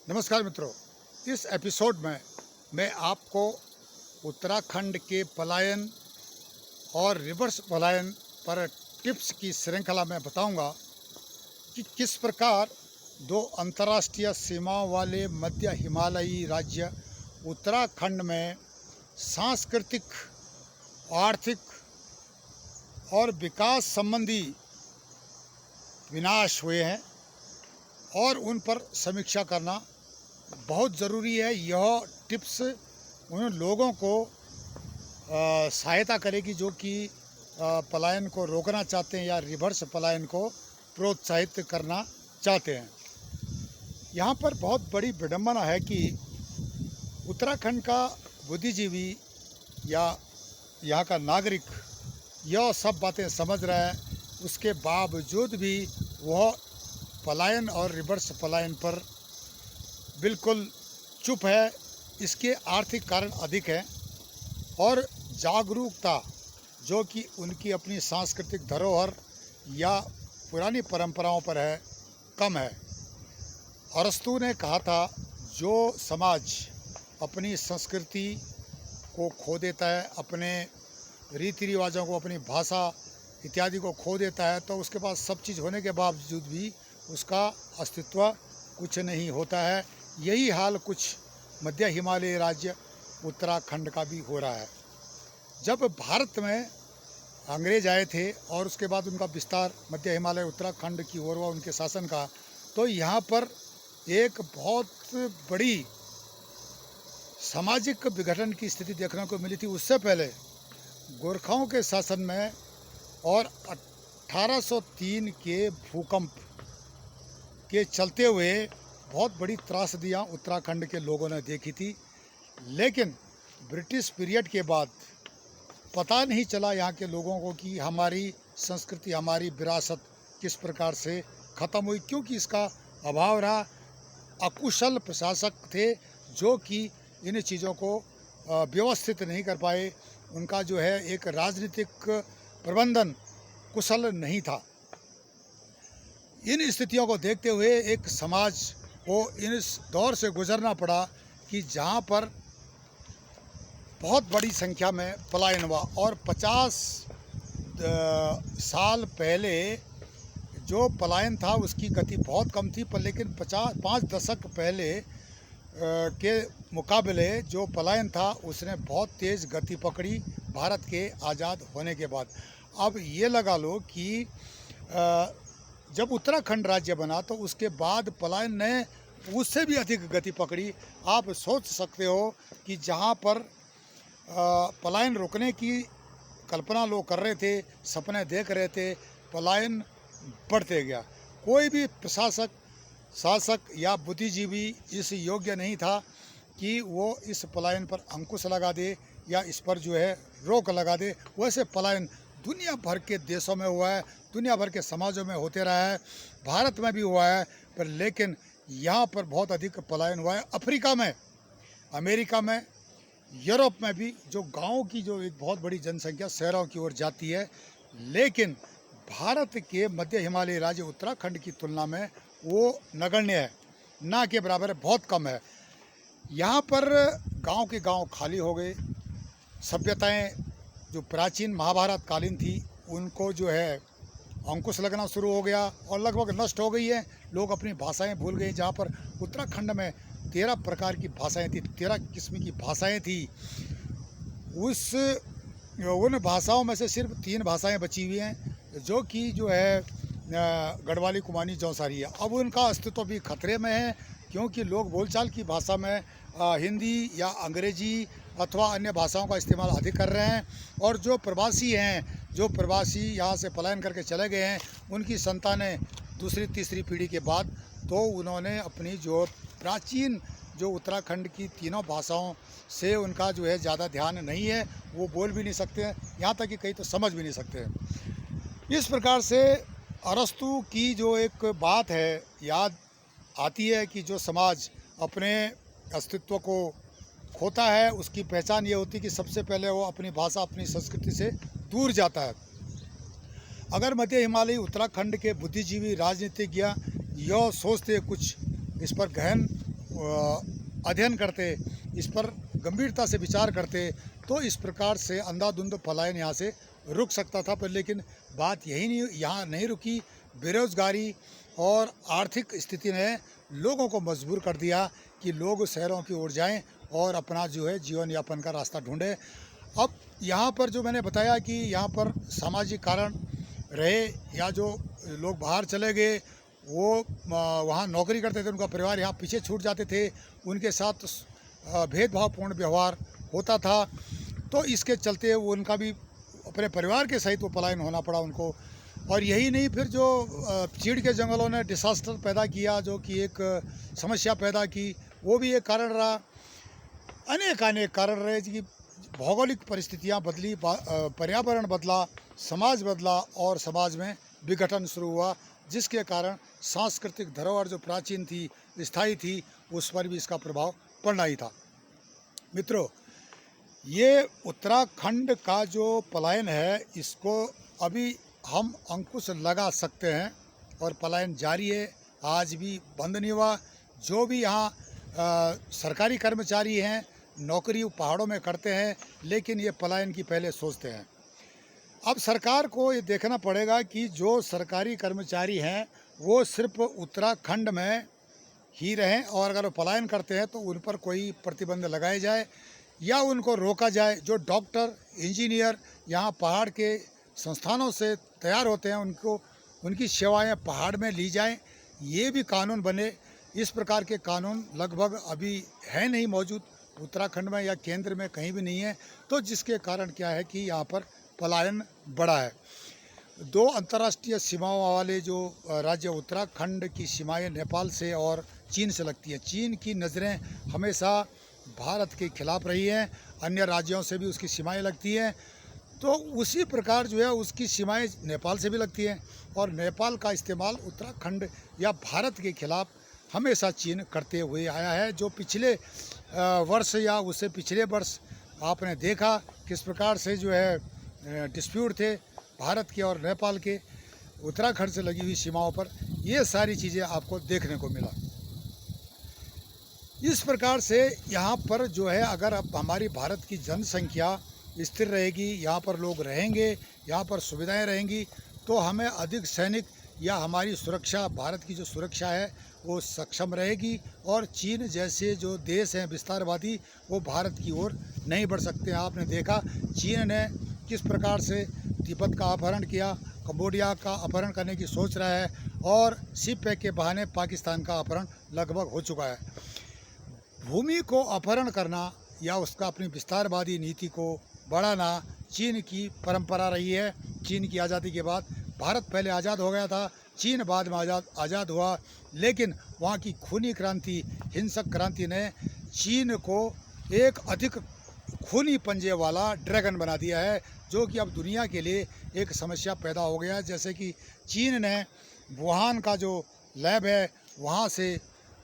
नमस्कार मित्रों, इस एपिसोड में मैं आपको उत्तराखंड के पलायन और रिवर्स पलायन पर टिप्स की श्रृंखला में बताऊंगा कि किस प्रकार दो अंतर्राष्ट्रीय सीमाओं वाले मध्य हिमालयी राज्य उत्तराखंड में सांस्कृतिक, आर्थिक और विकास संबंधी विनाश हुए हैं और उन पर समीक्षा करना बहुत ज़रूरी है। यह टिप्स उन लोगों को सहायता करेगी जो कि पलायन को रोकना चाहते हैं या रिवर्स पलायन को प्रोत्साहित करना चाहते हैं। यहाँ पर बहुत बड़ी विडंबना है कि उत्तराखंड का बुद्धिजीवी या यहाँ का नागरिक यह सब बातें समझ रहा है, उसके बावजूद भी वह पलायन और रिवर्स पलायन पर बिल्कुल चुप है। इसके आर्थिक कारण अधिक हैं और जागरूकता जो कि उनकी अपनी सांस्कृतिक धरोहर या पुरानी परंपराओं पर है, कम है। अरस्तू ने कहा था, जो समाज अपनी संस्कृति को खो देता है, अपने रीति रिवाजों को, अपनी भाषा इत्यादि को खो देता है, तो उसके पास सब चीज़ होने के बावजूद भी उसका अस्तित्व कुछ नहीं होता है। यही हाल कुछ मध्य हिमालयी राज्य उत्तराखंड का भी हो रहा है। जब भारत में अंग्रेज आए थे और उसके बाद उनका विस्तार मध्य हिमालय उत्तराखंड की ओर हुआ उनके शासन का, तो यहाँ पर एक बहुत बड़ी सामाजिक विघटन की स्थिति देखने को मिली थी। उससे पहले गोरखाओं के शासन में और 1803 के भूकंप के चलते हुए बहुत बड़ी त्रासदियाँ उत्तराखंड के लोगों ने देखी थी। लेकिन ब्रिटिश पीरियड के बाद पता नहीं चला यहाँ के लोगों को कि हमारी संस्कृति, हमारी विरासत किस प्रकार से ख़त्म हुई, क्योंकि इसका अभाव रहा। अकुशल प्रशासक थे जो कि इन चीज़ों को व्यवस्थित नहीं कर पाए। उनका जो है एक राजनीतिक प्रबंधन कुशल नहीं था। इन स्थितियों को देखते हुए एक समाज को इस दौर से गुजरना पड़ा कि जहाँ पर बहुत बड़ी संख्या में पलायन हुआ और 50 साल पहले जो पलायन था उसकी गति बहुत कम थी, पर लेकिन 5 दशक पहले के मुकाबले जो पलायन था उसने बहुत तेज़ गति पकड़ी भारत के आज़ाद होने के बाद। अब ये लगा लो कि जब उत्तराखंड राज्य बना तो उसके बाद पलायन ने उससे भी अधिक गति पकड़ी। आप सोच सकते हो कि जहाँ पर पलायन रोकने की कल्पना लोग कर रहे थे, सपने देख रहे थे, पलायन बढ़ते गया। कोई भी प्रशासक, शासक या बुद्धिजीवी इस योग्य नहीं था कि वो इस पलायन पर अंकुश लगा दे या इस पर जो है रोक लगा दे। वैसे पलायन दुनिया भर के देशों में हुआ है, दुनिया भर के समाजों में होते रहा है, भारत में भी हुआ है, पर लेकिन यहाँ पर बहुत अधिक पलायन हुआ है। अफ्रीका में, अमेरिका में, यूरोप में भी जो गाँव की जो एक बहुत बड़ी जनसंख्या शहरों की ओर जाती है, लेकिन भारत के मध्य हिमालयी राज्य उत्तराखंड की तुलना में वो नगण्य है, ना के बराबर है, बहुत कम है। यहाँ पर गांव के गांव खाली हो गए। सभ्यताएं जो प्राचीन महाभारत कालीन थी उनको जो है अंकुश लगना शुरू हो गया और लगभग नष्ट हो गई है। लोग अपनी भाषाएं भूल गए। जहाँ पर उत्तराखंड में 13 प्रकार की भाषाएं थी, 13 किस्म की भाषाएं थी, उन भाषाओं में से सिर्फ 3 भाषाएं बची हुई हैं जो कि जो है गढ़वाली, कुमानी, जौनसारी है। अब उनका अस्तित्व भी खतरे में है क्योंकि लोग बोलचाल की भाषा में हिंदी या अंग्रेजी अथवा अन्य भाषाओं का इस्तेमाल अधिक कर रहे हैं। और जो प्रवासी हैं, जो प्रवासी यहाँ से पलायन करके चले गए हैं, उनकी संतानें दूसरी तीसरी पीढ़ी के बाद तो उन्होंने अपनी जो प्राचीन जो उत्तराखंड की तीनों भाषाओं से उनका जो है ज़्यादा ध्यान नहीं है, वो बोल भी नहीं सकते हैं, यहाँ तक कि कई तो समझ भी नहीं सकते हैं। इस प्रकार से अरस्तु की जो एक बात है याद आती है कि जो समाज अपने अस्तित्व को खोता है उसकी पहचान ये होती है कि सबसे पहले वो अपनी भाषा, अपनी संस्कृति से दूर जाता है। अगर मध्य हिमालयी उत्तराखंड के बुद्धिजीवी राजनीतिज्ञ यह सोचते कुछ इस पर गहन अध्ययन करते, इस पर गंभीरता से विचार करते, तो इस प्रकार से अंधाधुंध पलायन यहाँ से रुक सकता था। पर लेकिन बात यही नहीं, यहाँ नहीं रुकी। बेरोजगारी और आर्थिक स्थिति ने लोगों को मजबूर कर दिया कि लोग शहरों की ओर जाएं और अपना जो है जीवन यापन का रास्ता ढूंढें। अब यहाँ पर जो मैंने बताया कि यहाँ पर सामाजिक कारण रहे, या जो लोग बाहर चले गए वो वहाँ नौकरी करते थे, उनका परिवार यहाँ पीछे छूट जाते थे, उनके साथ भेदभावपूर्ण व्यवहार होता था, तो इसके चलते वो उनका भी अपने परिवार के सहित वो पलायन होना पड़ा उनको। और यही नहीं, फिर जो चीड़ के जंगलों ने डिसास्टर पैदा किया, जो कि एक समस्या पैदा की, वो भी एक कारण रहा। अनेक कारण रहे कि भौगोलिक परिस्थितियाँ बदली, पर्यावरण बदला, समाज बदला और समाज में विघटन शुरू हुआ, जिसके कारण सांस्कृतिक धरोहर जो प्राचीन थी, स्थायी थी, उस पर भी इसका प्रभाव पड़ना ही था। मित्रों, ये उत्तराखंड का जो पलायन है, इसको अभी हम अंकुश लगा सकते हैं और पलायन जारी है, आज भी बंद नहीं हुआ। जो भी यहाँ सरकारी कर्मचारी हैं, नौकरी पहाड़ों में करते हैं, लेकिन ये पलायन की पहले सोचते हैं। अब सरकार को ये देखना पड़ेगा कि जो सरकारी कर्मचारी हैं वो सिर्फ उत्तराखंड में ही रहें, और अगर वो पलायन करते हैं तो उन पर कोई प्रतिबंध लगाए जाए या उनको रोका जाए। जो डॉक्टर, इंजीनियर यहाँ पहाड़ के संस्थानों से तैयार होते हैं, उनकी सेवाएं पहाड़ में ली जाएं, ये भी कानून बने। इस प्रकार के कानून लगभग अभी है नहीं मौजूद उत्तराखंड में, या केंद्र में कहीं भी नहीं है। तो जिसके कारण क्या है कि यहाँ पर पलायन बढ़ा है। दो अंतर्राष्ट्रीय सीमाओं वाले जो राज्य उत्तराखंड की सीमाएं नेपाल से और चीन से लगती है। चीन की नज़रें हमेशा भारत के खिलाफ रही हैं, अन्य राज्यों से भी उसकी सीमाएं लगती हैं, तो उसी प्रकार जो है उसकी सीमाएं नेपाल से भी लगती हैं, और नेपाल का इस्तेमाल उत्तराखंड या भारत के खिलाफ हमेशा चीन करते हुए आया है। जो पिछले वर्ष या उससे पिछले वर्ष आपने देखा किस प्रकार से जो है डिस्प्यूट थे भारत के और नेपाल के उत्तराखंड से लगी हुई सीमाओं पर, ये सारी चीज़ें आपको देखने को मिला। इस प्रकार से यहाँ पर जो है, अगर अब हमारी भारत की जनसंख्या स्थिर रहेगी, यहाँ पर लोग रहेंगे, यहाँ पर सुविधाएं रहेंगी, तो हमें अधिक सैनिक या हमारी सुरक्षा, भारत की जो सुरक्षा है वो सक्षम रहेगी, और चीन जैसे जो देश हैं विस्तारवादी, वो भारत की ओर नहीं बढ़ सकते हैं। आपने देखा चीन ने किस प्रकार से तिब्बत का अपहरण किया, कंबोडिया का अपहरण करने की सोच रहा है, और शिप पैक के बहाने पाकिस्तान का अपहरण लगभग हो चुका है। भूमि को अपहरण करना या उसका अपनी विस्तारवादी नीति को बढ़ाना चीन की परंपरा रही है। चीन की आज़ादी के बाद भारत पहले आज़ाद हो गया था, चीन बाद में आज़ाद हुआ, लेकिन वहाँ की खूनी क्रांति, हिंसक क्रांति ने चीन को एक अधिक खूनी पंजे वाला ड्रैगन बना दिया है, जो कि अब दुनिया के लिए एक समस्या पैदा हो गया है। जैसे कि चीन ने वुहान का जो लैब है वहाँ से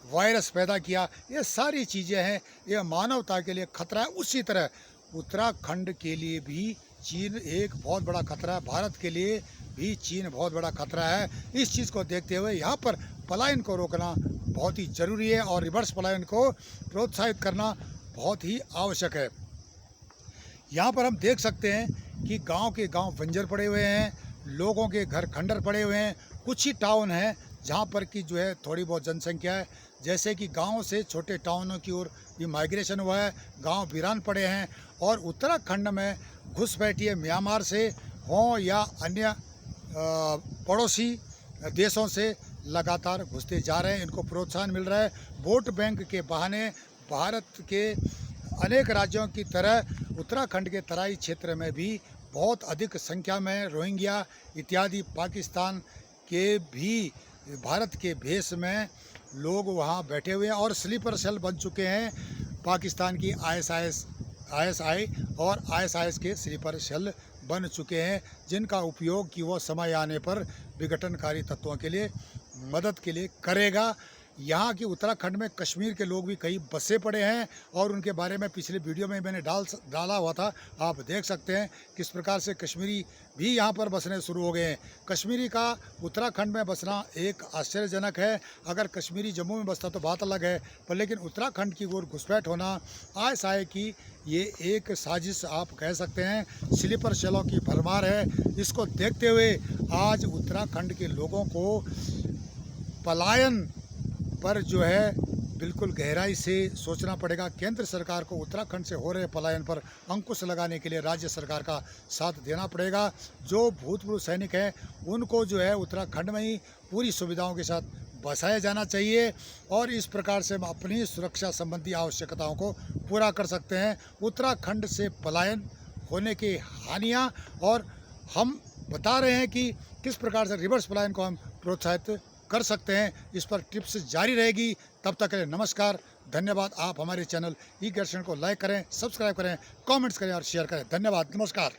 वायरस पैदा किया, ये सारी चीज़ें हैं, ये मानवता के लिए खतरा है। उसी तरह उत्तराखंड के लिए भी चीन एक बहुत बड़ा खतरा है, भारत के लिए भी चीन बहुत बड़ा खतरा है। इस चीज़ को देखते हुए यहाँ पर पलायन को रोकना बहुत ही ज़रूरी है, और रिवर्स पलायन को प्रोत्साहित करना बहुत ही आवश्यक है। यहाँ पर हम देख सकते हैं कि गांव के गांव बंजर पड़े हुए हैं, लोगों के घर खंडर पड़े हुए हैं। कुछ ही टाउन हैं जहाँ पर कि जो है थोड़ी बहुत जनसंख्या है, जैसे कि गांव से छोटे टाउनों की ओर भी माइग्रेशन हुआ है, गांव वीरान पड़े हैं। और उत्तराखंड में घुसपैठिए म्यांमार से हों या अन्य पड़ोसी देशों से लगातार घुसते जा रहे हैं, इनको प्रोत्साहन मिल रहा है। वोट बैंक के बहाने भारत के अनेक राज्यों की तरह उत्तराखंड के तराई क्षेत्र में भी बहुत अधिक संख्या में रोहिंग्या इत्यादि पाकिस्तान के भी भारत के भेष में लोग वहाँ बैठे हुए हैं, और स्लीपर सेल बन चुके हैं पाकिस्तान की ISI और ISIS के स्लीपर सेल बन चुके हैं, जिनका उपयोग कि वो समय आने पर विघटनकारी तत्वों के लिए मदद के लिए करेगा। यहाँ की उत्तराखंड में कश्मीर के लोग भी कई बसे पड़े हैं और उनके बारे में पिछले वीडियो में मैंने डाला हुआ था। आप देख सकते हैं किस प्रकार से कश्मीरी भी यहाँ पर बसने शुरू हो गए हैं। कश्मीरी का उत्तराखंड में बसना एक आश्चर्यजनक है। अगर कश्मीरी जम्मू में बसता तो बात अलग है, पर लेकिन उत्तराखंड की ओर घुसपैठ होना ऐसा है कि ये एक साजिश आप कह सकते हैं, स्लीपर सेलों की भरमार है। इसको देखते हुए आज उत्तराखंड के लोगों को पलायन पर जो है बिल्कुल गहराई से सोचना पड़ेगा। केंद्र सरकार को उत्तराखंड से हो रहे पलायन पर अंकुश लगाने के लिए राज्य सरकार का साथ देना पड़ेगा। जो भूतपूर्व सैनिक हैं उनको जो है उत्तराखंड में ही पूरी सुविधाओं के साथ बसाया जाना चाहिए और इस प्रकार से हम अपनी सुरक्षा संबंधी आवश्यकताओं को पूरा कर सकते हैं। उत्तराखंड से पलायन होने की हानियाँ और हम बता रहे हैं कि किस प्रकार से रिवर्स पलायन को हम प्रोत्साहित कर सकते हैं। इस पर टिप्स जारी रहेगी। तब तक के लिए नमस्कार, धन्यवाद। आप हमारे चैनल ई-गर्शन को लाइक करें, सब्सक्राइब करें, कमेंट्स करें और शेयर करें। धन्यवाद, नमस्कार।